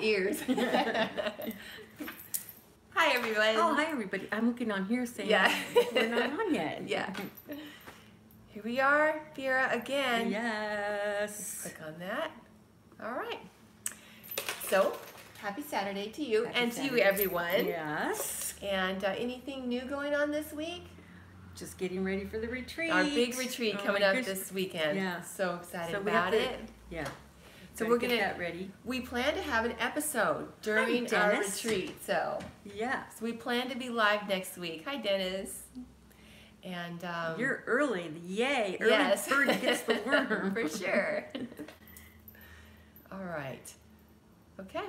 Ears. Hi, everyone. Oh, hi, everybody. I'm looking on here saying we're not on yet. Yeah. Here we are, Vera, again. Yes. Click on that. All right. So, happy Saturday to you and to you, everyone. Yes. And anything new going on this week? Just getting ready for the retreat. Our big retreat coming up this weekend. Yeah. So excited about it. Yeah. So we're gonna get that ready. We plan to have an episode during our retreat. So we plan to be live next week. Hi, Dennis. And you're early. Yay! Early bird gets the worm. For sure. All right. Okay.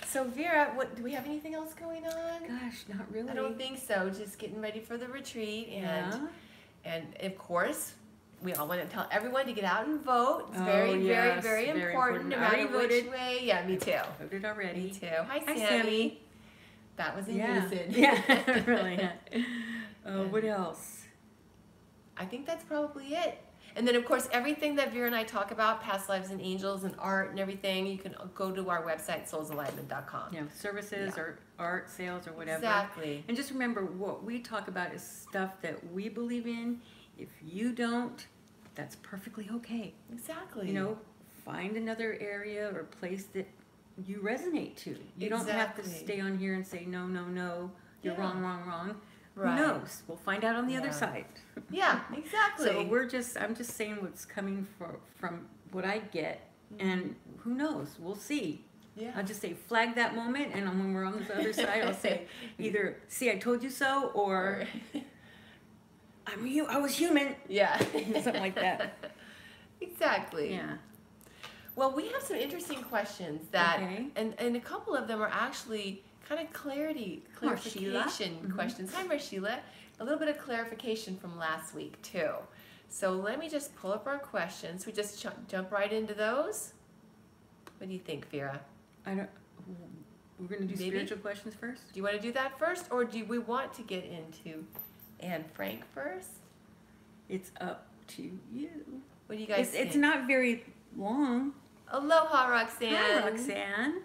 So Vera, do we have anything else going on? Gosh, not really. I don't think so. Just getting ready for the retreat, and of course, we all want to tell everyone to get out and vote. It's very important. No matter which way. Yeah, me too. Voted already. Me too. Hi, Sammy. That was in unison. Yeah, really. What else? I think that's probably it. And then, of course, everything that Vera and I talk about, past lives and angels and art and everything, you can go to our website, soulsenlightenment.com. Yeah, services or art, sales or whatever. Exactly. And just remember, what we talk about is stuff that we believe in. If you don't, that's perfectly okay. Exactly. You know, find another area or place that you resonate to. You don't have to stay on here and say, no, no, no, you're wrong, wrong, wrong. Right. Who knows? We'll find out on the other side. Yeah, exactly. So I'm just saying what's coming from what I get, and who knows? We'll see. Yeah. I'll just say flag that moment, and when we're on the other side, I'll say either "See, I told you so," or I was human. Yeah, something like that. Exactly. Yeah. Well, we have some interesting questions that, and a couple of them are actually kind of clarification questions. Hi, Marshila. A little bit of clarification from last week, too. So let me just pull up our questions. We just jump right into those. What do you think, Vera? We're going to do spiritual questions first? Do you want to do that first, or do we want to get into Anne Frank first? It's up to you. What do you guys think? It's not very long. Aloha, Roxanne. Hi, Roxanne.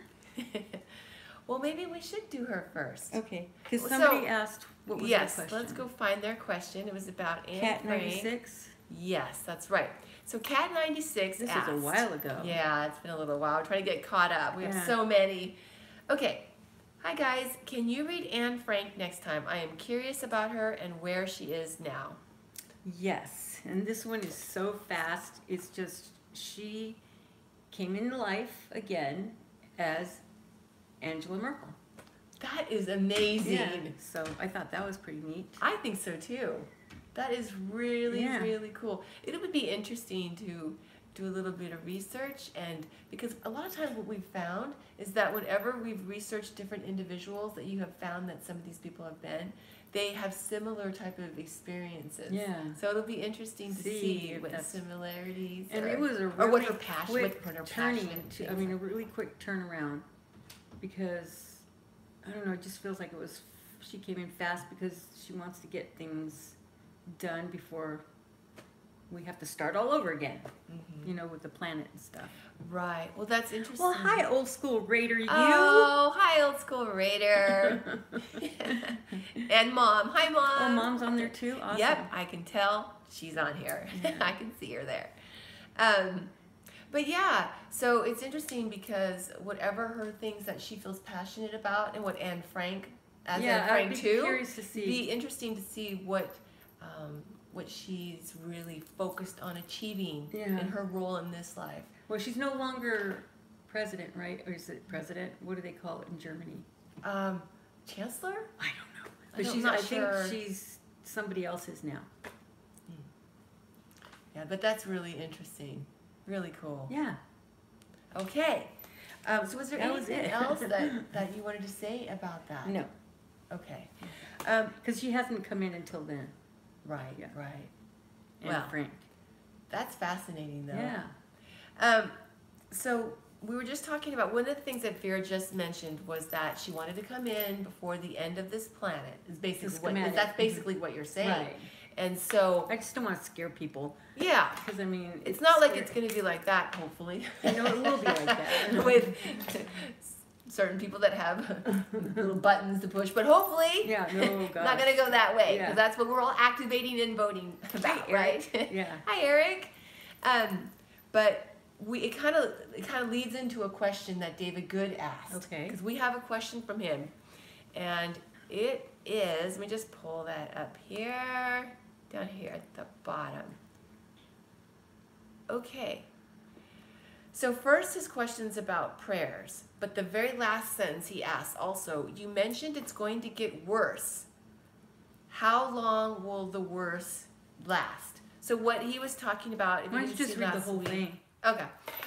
Well, maybe we should do her first. Okay, because somebody asked what was their question. Let's go find their question. It was about Anne Cat Frank. 96? Yes, that's right. So Cat 96 This asked. was a while ago. Yeah, it's been a little while. We're trying to get caught up. We have so many. Okay. Hi, guys. Can you read Anne Frank next time? I am curious about her and where she is now. Yes, and this one is so fast. It's just she came into life again as Angela Merkel. That is amazing. Yeah. So I thought that was pretty neat. I think so too. That is really, really cool. It would be interesting to do a little bit of research, and because a lot of times what we've found is that whenever we've researched different individuals that you have found that some of these people have been, they have similar type of experiences. Yeah. So it'll be interesting to see what similarities and it was a really what her passion, a really quick turnaround, because I don't know, it just feels like she came in fast because she wants to get things done before we have to start all over again, you know, with the planet and stuff. Right. Well, that's interesting. Well, hi, old school Raider, you. Oh, hi, old school Raider. And Mom. Hi, Mom. Oh, Mom's on there too? Awesome. Yep, I can tell she's on here. I can see her there. But yeah, so it's interesting because whatever her things that she feels passionate about, and what Anne Frank, Anne Frank too, curious to see. It'd be interesting to see what she's really focused on achieving in her role in this life. Well, she's no longer president, right? Or is it president? What do they call it in Germany? Chancellor? I don't know. But I think she's somebody else's now. Yeah, but that's really interesting. Really cool. Yeah. Okay. So was there anything else that you wanted to say about that? No. Okay. Because she hasn't come in until then. Right, right. And Frank. That's fascinating, though. Yeah. So we were just talking about, one of the things that Vera just mentioned was that she wanted to come in before the end of this planet. That's basically what you're saying. Right. And so I just don't want to scare people. Yeah. Because, I mean, it's not like it's going to be like that, hopefully. I know it will be like that. With certain people that have little buttons to push, but hopefully, yeah, no, not going to go that way, because Yeah. that's what we're all activating and voting about, Hi, right? Eric. Yeah. Hi, Eric. But it kind of leads into a question that David Good asked. Okay. Because we have a question from him, and it is. Let me just pull that up here, down here at the bottom. Okay. So first his question's about prayers, but the very last sentence he asks also, you mentioned it's going to get worse. How long will the worse last? So what he was talking about, if Why you don't you didn't just see read the last whole week. thing? Okay.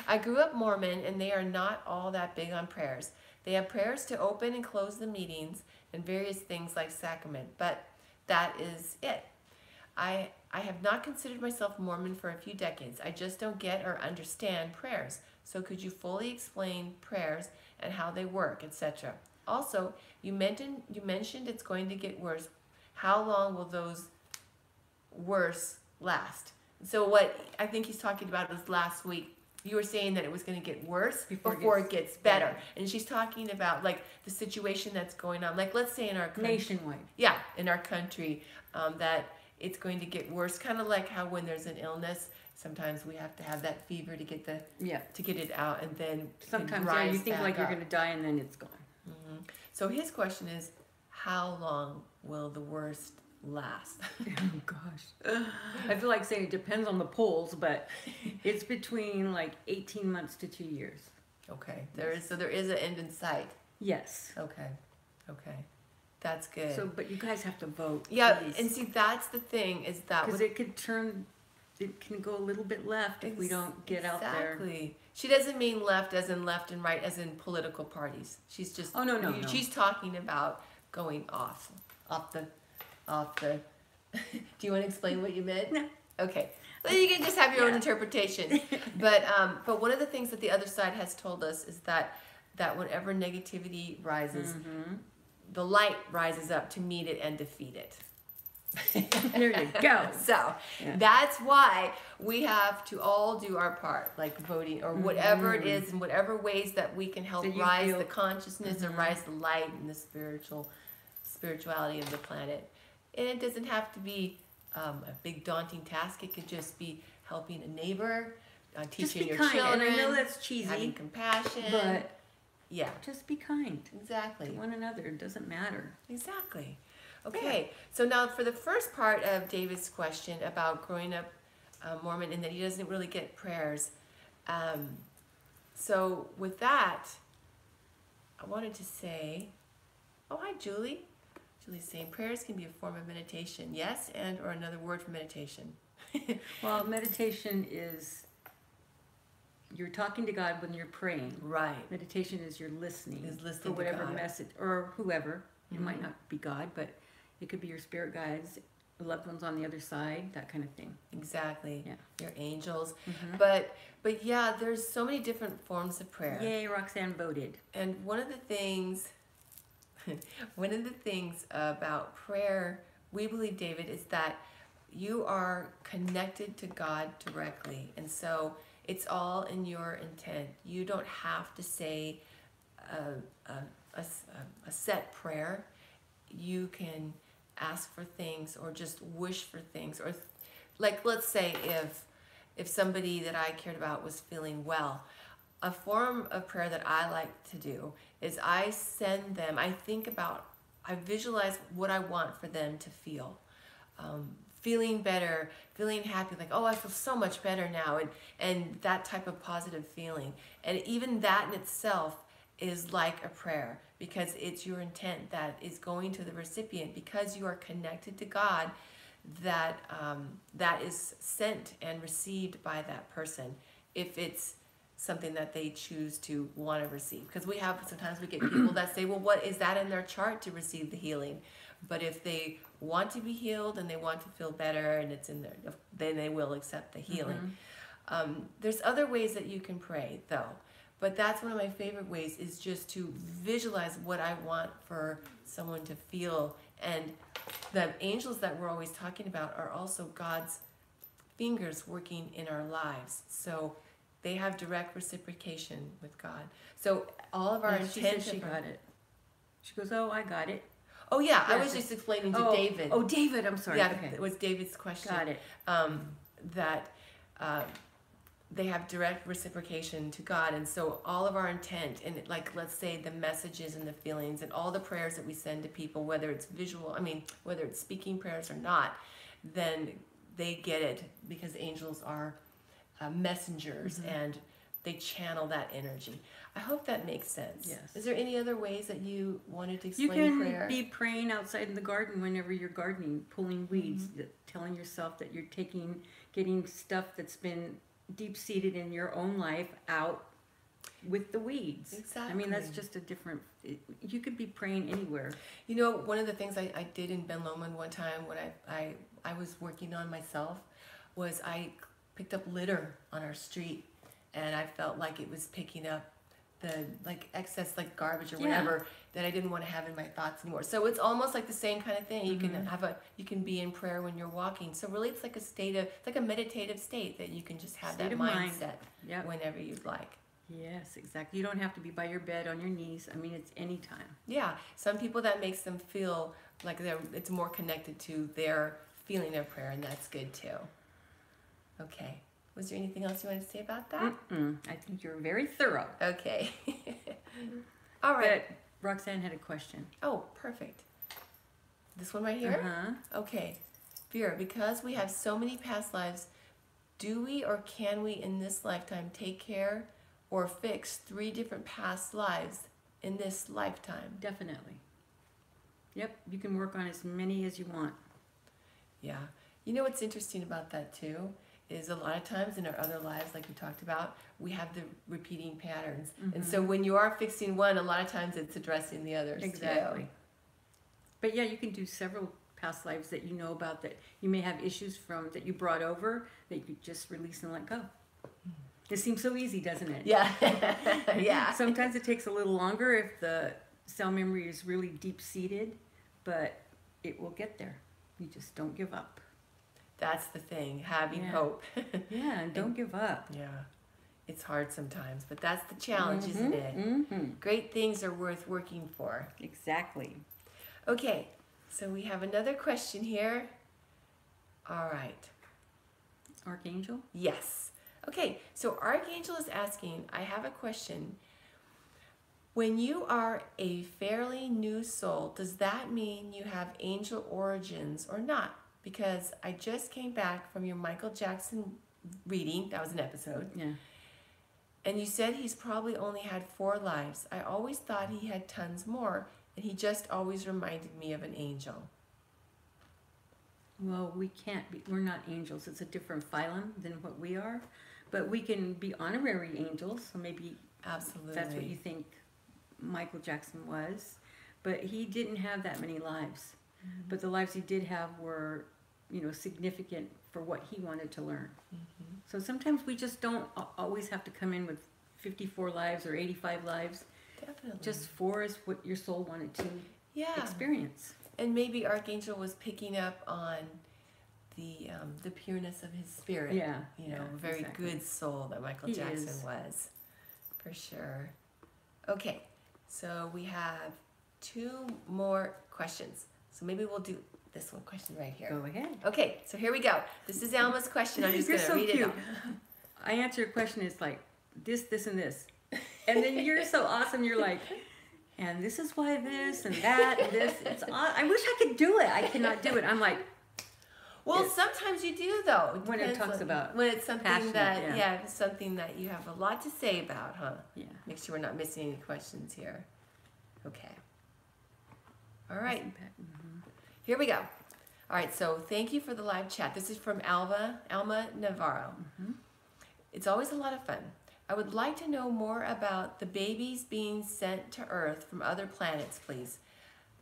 I grew up Mormon, and they are not all that big on prayers. They have prayers to open and close the meetings and various things like sacrament, but that is it. I have not considered myself Mormon for a few decades. I just don't get or understand prayers. So could you fully explain prayers and how they work, etc.? Also, you mentioned it's going to get worse. How long will those worse last? So what I think he's talking about is last week. You were saying that it was going to get worse before it gets better. And she's talking about like the situation that's going on. Like let's say in our country. Nationwide. Yeah, in our country, that it's going to get worse. Kind of like how when there's an illness, sometimes we have to have that fever to get it out, and then sometimes you think like you're going to die and then it's gone. Mm-hmm. So his question is, how long will the worst last? Oh gosh, I feel like saying it depends on the polls, but it's between like 18 months to 2 years. Okay, there is an end in sight. Yes. Okay. That's good. So, but you guys have to vote. Yeah, please. and see, that's the thing is that because it can go a little bit left if we don't get out there. Exactly. She doesn't mean left as in left and right as in political parties. She's just no. She's talking about going off the. Do you want to explain what you meant? No. Okay. Well, you can just have your own interpretation. But one of the things that the other side has told us is that whenever negativity rises, the light rises up to meet it and defeat it. There you go. So that's why we have to all do our part, like voting or whatever it is, in whatever ways that we can help rise the consciousness or rise the light and the spirituality of the planet. And it doesn't have to be a big daunting task. It could just be helping a neighbor, teaching your children. And I know that's cheesy, having compassion, but yeah, just be kind. Exactly. To one another. It doesn't matter. Exactly. Okay, so now for the first part of David's question about growing up Mormon and that he doesn't really get prayers. So with that, I wanted to say, oh, hi, Julie. Julie's saying prayers can be a form of meditation. Yes, and or another word for meditation. Well, meditation is you're talking to God when you're praying. Right. Meditation is you're listening. Is listening for whatever to God. message or whoever. It might not be God, but it could be your spirit guides, loved ones on the other side, that kind of thing. Exactly. Yeah. Your angels. But yeah, there's so many different forms of prayer. Yay, Roxanne voted. And one of the things about prayer, we believe, David, is that you are connected to God directly. And so it's all in your intent. You don't have to say a set prayer. You can ask for things or just wish for things. Or like, let's say if somebody that I cared about was feeling well, a form of prayer that I like to do is I visualize what I want for them to feel. Feeling better, feeling happy, like, oh, I feel so much better now, and that type of positive feeling. And even that in itself is like a prayer, because it's your intent that is going to the recipient, because you are connected to God, that is sent and received by that person, if it's something that they choose to want to receive. Because sometimes we get people that say, well, what is that in their chart to receive the healing? But if they want to be healed and they want to feel better and it's in there, then they will accept the healing. There's other ways that you can pray, though. But that's one of my favorite ways, is just to visualize what I want for someone to feel. And the angels that we're always talking about are also God's fingers working in our lives. So they have direct reciprocation with God. So all of our intent. She said she got it. She goes, oh, I got it. Oh yeah, I was just explaining to David. Oh, David, I'm sorry. Yeah, okay. It was David's question. Got it. That they have direct reciprocation to God, and so all of our intent, and like, let's say the messages and the feelings and all the prayers that we send to people, whether it's visual, whether it's speaking prayers or not, then they get it because angels are messengers, and they channel that energy. I hope that makes sense. Yes. Is there any other ways that you wanted to explain prayer? You can be praying outside in the garden whenever you're gardening, pulling weeds, telling yourself that you're getting stuff that's been deep-seated in your own life out with the weeds. Exactly. I mean, that's just a different, you could be praying anywhere. You know, one of the things I did in Ben Lomond one time when I was working on myself was I picked up litter on our street, and I felt like it was picking up the excess garbage or whatever that I didn't want to have in my thoughts anymore. So it's almost like the same kind of thing. You can you can be in prayer when you're walking. So really it's like a state of, it's like a meditative state that you can just have that mindset whenever you'd like. Yes, exactly. You don't have to be by your bed on your knees. I mean, it's any time. Yeah. Some people, that makes them feel like it's more connected to their feeling of prayer, and that's good too. Okay. Was there anything else you wanted to say about that? I think you're very thorough. Okay. All right. But Roxanne had a question. Oh, perfect. This one right here? Okay. Vera, because we have so many past lives, do we or can we in this lifetime take care or fix 3 different past lives in this lifetime? Definitely. Yep, you can work on as many as you want. Yeah. You know what's interesting about that too? Is a lot of times in our other lives, like we talked about, we have the repeating patterns. And so when you are fixing one, a lot of times it's addressing the others Exactly. too. But yeah, you can do several past lives that you know about that you may have issues from that you brought over that you just release and let go. It seems so easy, doesn't it? Yeah. Yeah. Sometimes it takes a little longer if the cell memory is really deep-seated, but it will get there. You just don't give up. That's the thing, having hope. Yeah, and don't give up. Yeah. It's hard sometimes, but that's the challenge, isn't it? Great things are worth working for. Exactly. Okay, so we have another question here. All right. Archangel? Yes. Okay, so Archangel is asking, I have a question. When you are a fairly new soul, does that mean you have angel origins or not? Because I just came back from your Michael Jackson reading. That was an episode. Yeah. And you said he's probably only had 4 lives. I always thought he had tons more, and he just always reminded me of an angel. Well, we can't be, we're not angels. It's a different phylum than what we are. But we can be honorary angels, so maybe Absolutely. that's what you think Michael Jackson was. But he didn't have that many lives. But the lives he did have were, significant for what he wanted to learn. So sometimes we just don't always have to come in with 54 lives or 85 lives. Definitely. Just 4 is what your soul wanted to experience. And maybe Archangel was picking up on the pureness of his spirit. Yeah. Very good soul that Michael Jackson was. For sure. Okay, so we have 2 more questions. So maybe we'll do this one question right here. Go ahead. Okay, so here we go. This is Alma's question. I'm just going to read it out. I answer your question, it's like this, and this. And then you're so awesome. You're like, and this is why this and that and this. It's I wish I could do it. I cannot do it. I'm like, well, sometimes you do though. When it talks about when it's something that something that you have a lot to say about, huh? Yeah. Make sure we're not missing any questions here. Okay. All right. Here we go. All right, so thank you for the live chat. This is from Alma Navarro. It's always a lot of fun. I would like to know more about the babies being sent to Earth from other planets, please.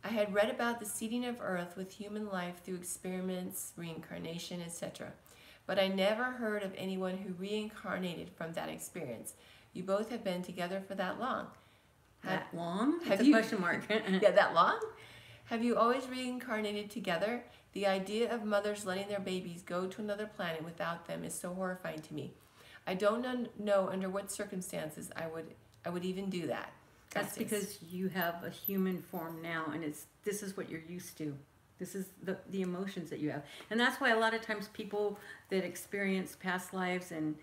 I had read about the seeding of Earth with human life through experiments, reincarnation, etc. But I never heard of anyone who reincarnated from that experience. You both have been together for that long. That long? Have you? Question mark. Yeah, that long? Have you always reincarnated together? The idea of mothers letting their babies go to another planet without them is so horrifying to me. I don't know under what circumstances I would even do that. That's because you have a human form now, and this is what you're used to. This is the emotions that you have. And that's why a lot of times people that experience past lives and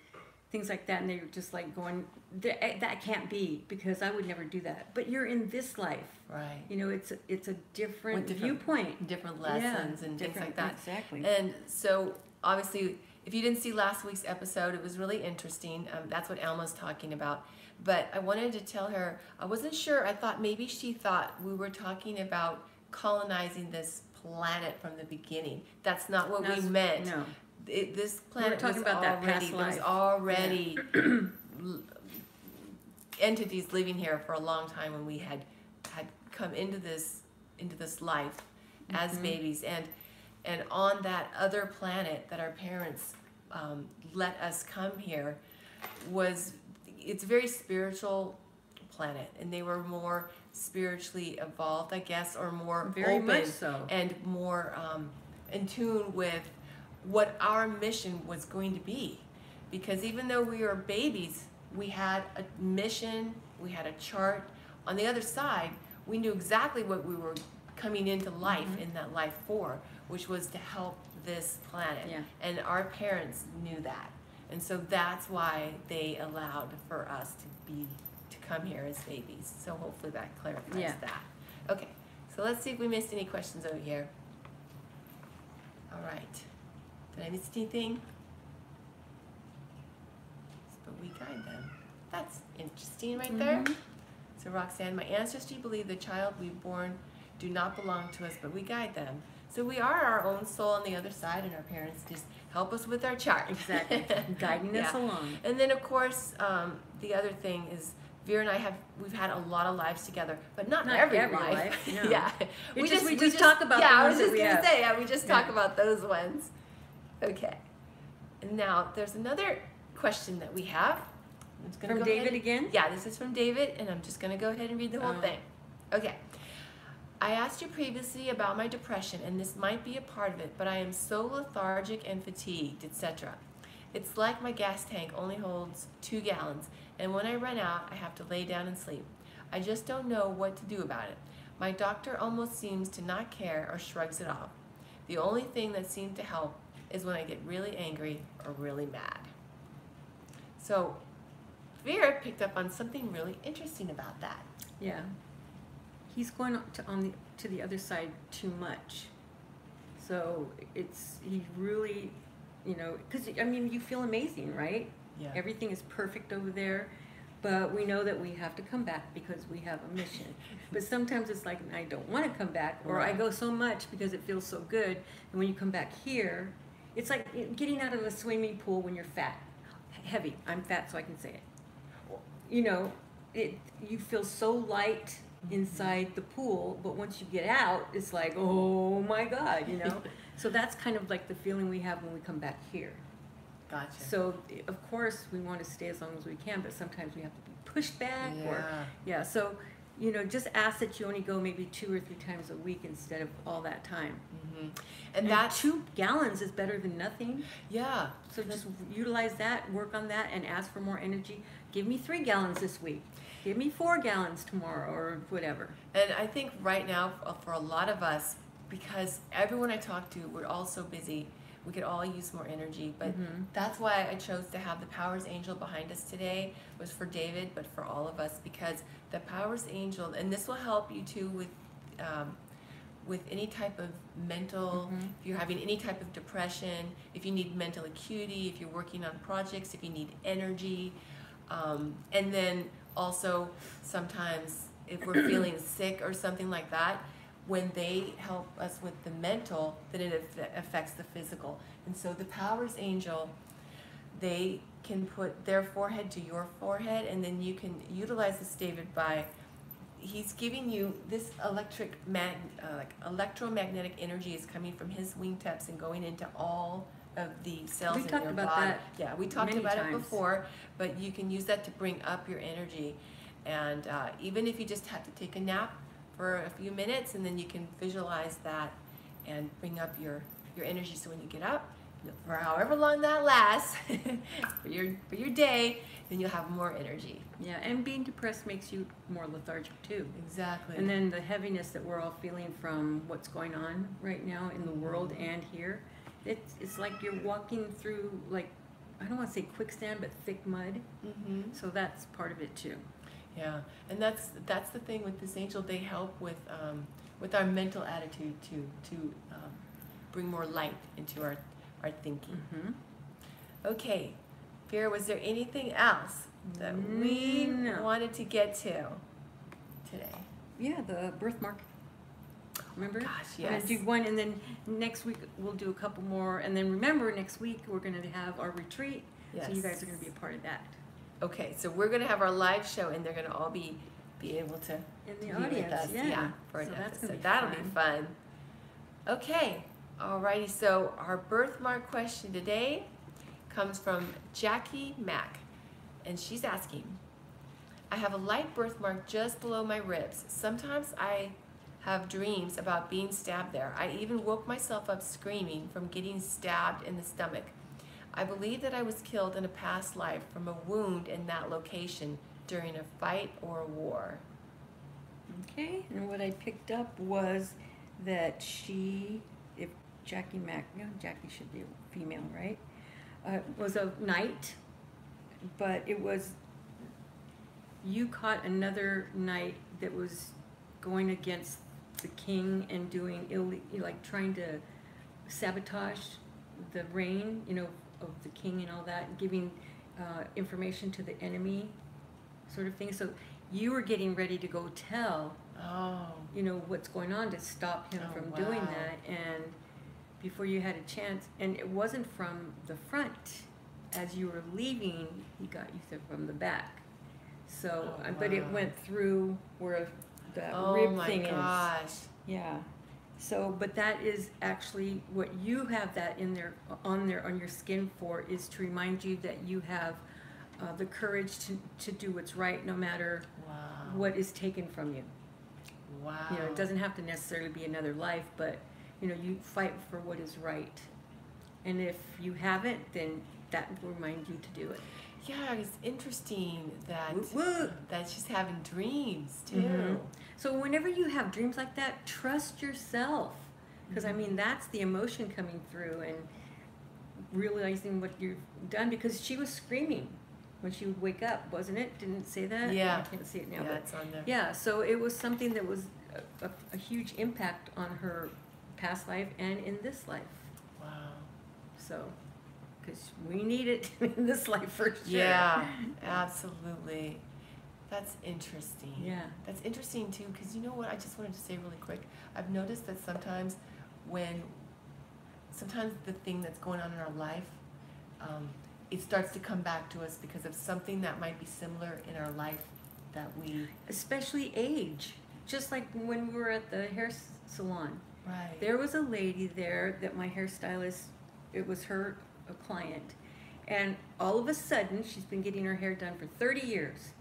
things like that, and they're just like going, that can't be, because I would never do that. But you're in this life. Right. You know, it's a different viewpoint. Different lessons and things like that. Exactly. And so, obviously, if you didn't see last week's episode, it was really interesting. That's what Alma's talking about. But I wanted to tell her, I wasn't sure. I thought maybe she thought we were talking about colonizing this planet from the beginning. That's not what we meant. No. This planet was already entities living here for a long time when we had come into this life as babies, and on that other planet that our parents let us come here it's a very spiritual planet, and they were more spiritually evolved, I guess, or more very open much so, and more in tune with what our mission was going to be. Because even though we were babies, we had a mission, we had a chart. On the other side, we knew exactly what we were coming into life in that life for, which was to help this planet. Yeah. And our parents knew that. And so that's why they allowed for us to come here as babies. So hopefully that clarifies that. Okay, so let's see if we missed any questions over here. All right. Did I miss anything? But we guide them. That's interesting right there. So Roxanne, my ancestry believe the child we born do not belong to us, but we guide them. So we are our own soul on the other side, and our parents just help us with our chart. Exactly, guiding us along. And then, of course, the other thing is Vera and I we've had a lot of lives together, but not every life. No. Yeah, we just talk about the ones that we have. I was just gonna say, we just talk about those ones. Okay. And now there's another question that we have. From David again? Yeah, this is from David, and I'm just gonna go ahead and read the whole thing. Okay. I asked you previously about my depression, and this might be a part of it, but I am so lethargic and fatigued, etc. It's like my gas tank only holds 2 gallons, and when I run out, I have to lay down and sleep. I just don't know what to do about it. My doctor almost seems to not care or shrugs it off. The only thing that seems to help is when I get really angry or really mad. So Vera picked up on something really interesting about that. Yeah. He's going to the other side too much. So he really, you know, because I mean, you feel amazing, right? Yeah. Everything is perfect over there, but we know that we have to come back because we have a mission. But sometimes it's like, I don't want to come back, or I go so much because it feels so good. And when you come back here, it's like getting out of a swimming pool when you're fat, heavy. I'm fat, so I can say it. You know, you feel so light inside the pool, but once you get out, it's like, oh my God, you know. So that's kind of like the feeling we have when we come back here. Gotcha. So of course we want to stay as long as we can, but sometimes we have to be pushed back. So you know, just ask that you only go maybe 2 or 3 times a week instead of all that time. And that 2 gallons is better than nothing. Yeah. So just utilize that, work on that, and ask for more energy. Give me 3 gallons this week. Give me 4 gallons tomorrow, or whatever. And I think right now, for a lot of us, because everyone I talk to, we're all so busy, we could all use more energy. But that's why I chose to have the Powers Angel behind us today. It was for David, but for all of us, because the Powers Angel, and this will help you too with any type of mental, if you're having any type of depression, if you need mental acuity, if you're working on projects, if you need energy, and then also sometimes if we're feeling sick or something like that, when they help us with the mental, then it affects the physical. And so the Powers Angel, they can put their forehead to your forehead, and then you can utilize this, David, by he's giving you this electromagnetic energy is coming from his wingtips and going into all of the cells in your body. We talked about that. Yeah, we talked about it before, but you can use that to bring up your energy. And even if you just have to take a nap for a few minutes, and then you can visualize that and bring up your energy, so when you get up, for however long that lasts, for your day, then you'll have more energy. Yeah, and being depressed makes you more lethargic too. Exactly. And then the heaviness that we're all feeling from what's going on right now in the world and here, it's like you're walking through, like, I don't want to say quicksand, but thick mud. So that's part of it too. Yeah, and that's the thing with this angel. They help with our mental attitude to bring more light into our thinking. Okay, Vera, was there anything else that we wanted to get to today? Yeah, the birthmark. Remember? Gosh, yes. We're going to do one, and then next week we'll do a couple more. And then remember, next week we're going to have our retreat. Yes. So you guys are going to be a part of that. Okay, so we're going to have our live show, and they're going to all be able to in the be audience, with us. yeah. For an so that's episode. Gonna be That'll fun. be fun. Okay, alrighty. So our birthmark question today comes from Jackie Mack, and she's asking, I have a light birthmark just below my ribs. Sometimes I have dreams about being stabbed there. I even woke myself up screaming from getting stabbed in the stomach. I believe that I was killed in a past life from a wound in that location during a fight or a war. Okay, and what I picked up was that if Jackie Mack, no, Jackie should be a female, right? Was a knight, but it was, you caught another knight that was going against the king and doing like trying to sabotage the reign, of the king and all that, giving information to the enemy, sort of thing. So you were getting ready to go tell, what's going on to stop him from doing that, and before you had a chance, and it wasn't from the front. As you were leaving, he got you from the back. So, but it went through where the rib thing is. Yeah. So, but that is actually what you have that on your skin for, is to remind you that you have the courage to do what's right, no matter what is taken from you. Wow. It doesn't have to necessarily be another life, but you fight for what is right. And if you haven't, then that will remind you to do it. Yeah, it's interesting that she's having dreams too. So whenever you have dreams like that, trust yourself, because that's the emotion coming through and realizing what you've done. Because she was screaming when she would wake up, wasn't it? Didn't it say that? Yeah. I can't see it now. Yeah, but it's on there. Yeah, so it was something that was a huge impact on her past life and in this life. Wow. So, because we need it in this life for sure. Yeah, absolutely. That's interesting. Yeah. That's interesting too, because you know what, I just wanted to say really quick. I've noticed that sometimes the thing that's going on in our life, it starts to come back to us because of something that might be similar in our life that we... Especially age. Just like when we were at the hair salon. Right. There was a lady there that my hairstylist, it was her a client, and all of a sudden, she's been getting her hair done for 30 years.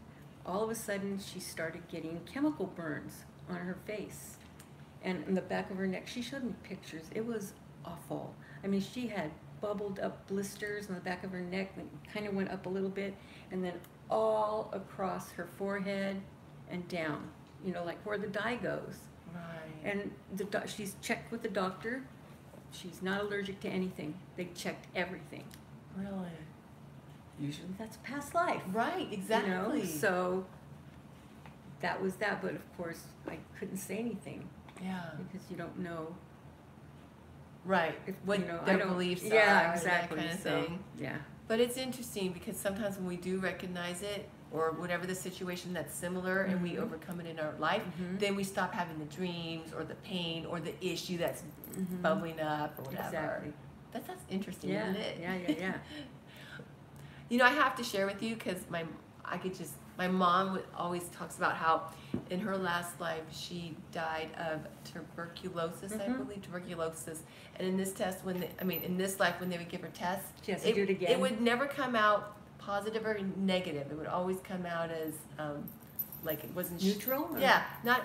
All of a sudden, she started getting chemical burns on her face and in the back of her neck. She showed me pictures. It was awful. I mean, she had bubbled up blisters on the back of her neck that kind of went up a little bit, and then all across her forehead and down, like where the dye goes. Right. And she's checked with the doctor. She's not allergic to anything. They checked everything. Really? Usually that's past life. Right, exactly. So that was that, but of course I couldn't say anything. Yeah. Because you don't know. Right. What their beliefs are. Yeah, exactly. That kind of thing. Yeah. But it's interesting because sometimes when we do recognize it, or whatever the situation that's similar, and we overcome it in our life, then we stop having the dreams or the pain or the issue that's bubbling up or whatever. Exactly. That's interesting, isn't it? Yeah. I have to share with you because my mom always talks about how in her last life she died of tuberculosis, I believe, tuberculosis. And in this test, in this life, when they would give her tests, she has to do it again. It would never come out positive or negative. It would always come out as like it wasn't neutral. Yeah, not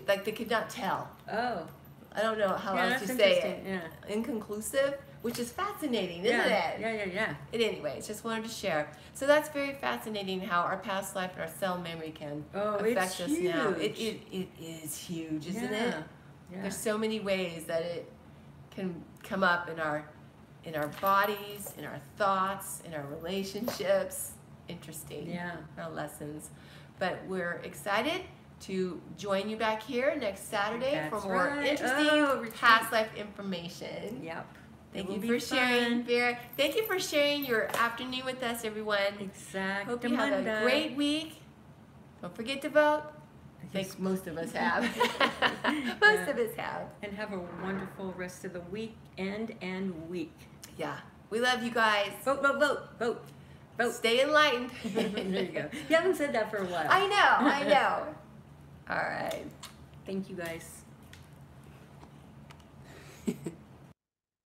like they could not tell. Oh, I don't know how else to say it. Yeah. Inconclusive, which is fascinating, isn't it? Yeah. Anyways, just wanted to share. So that's very fascinating how our past life and our cell memory can affect us huge. now. It is huge, isn't it? Yeah. There's so many ways that it can come up in our bodies, in our thoughts, in our relationships. Interesting. Yeah. Our lessons. But we're excited to join you back here next Saturday for more interesting past life information. Yep. Thank you for sharing, Vera. Thank you for sharing your afternoon with us, everyone. Exactly. Hope you have a great week. Don't forget to vote. I think most of us have. Most of us have. And have a wonderful rest of the weekend and week. Yeah. We love you guys. Vote, vote, vote, vote. Vote. Stay enlightened. There you go. You haven't said that for a while. I know. All right. Thank you guys.